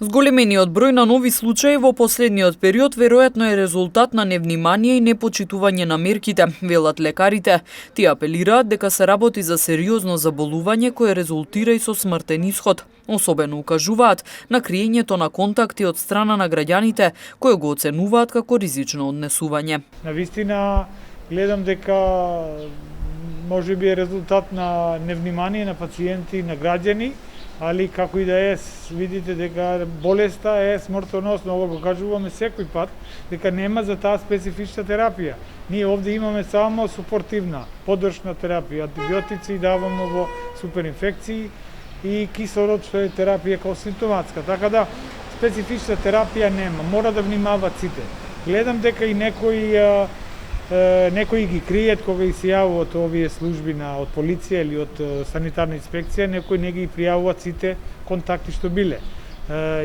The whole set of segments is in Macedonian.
Зголемениот број на нови случаи во последниот период веројатно е резултат на невнимание и непочитување на мерките, велат лекарите. Тие апелираат дека се работи за сериозно заболување кое резултира и со смртен исход. Особено укажуваат на криењето на контакти од страна на граѓаните, кои го оценуваат како ризично однесување. Навистина гледам дека може би е резултат на невнимание на пациенти, на граѓани, али како и да е, видите дека болеста е смртоносна, ова го кажуваме секој пат, дека нема за таа специфична терапија. Ние овде имаме само супортивна, подршна терапија, антибиотици даваме во суперинфекции и кислород што е терапија како симптоматска. Така да специфична терапија нема, мора да внимаваат сите. Гледам дека и некои ги кријат кога и се јавуваат овие служби од полиција или од санитарна инспекција, некои не ги пријавуваат сите контакти што биле.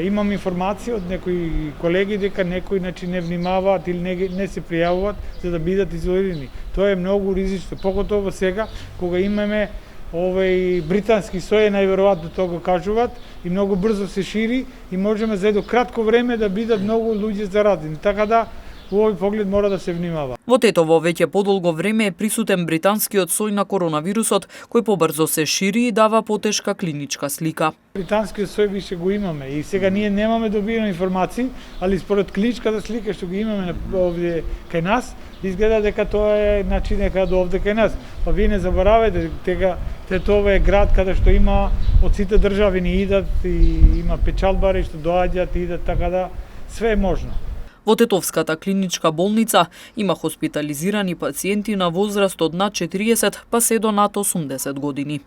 Имам информација од некои колеги дека некои не внимаваат или не се пријавуваат за да бидат изолирани. Тоа е многу ризично, поготово сега кога имаме овој британски сој, најверојатно тоа го кажуваат, и многу брзо се шири и можеме за едно кратко време да бидат многу луѓе заразени. Така да во овој поглед мора да се внимава. Во Тетово веќе подолго време е присутен британскиот сој на коронавирусот, кој побрзо се шири и дава потешка клиничка слика. Британскиот сој више го имаме и сега ние немаме добивено информации, али според клиничката слика што го имаме овде кај нас, изгледа дека тоа е нека до овде кај нас. Па вие не заборавајте дека Тетово е град каде што има од сите држави ни идат и има печалбари што доаѓаат и идат, така да све е можно. Во Тетовската клиничка болница има хоспитализирани пациенти на возраст од над 40 па се до над 80 години.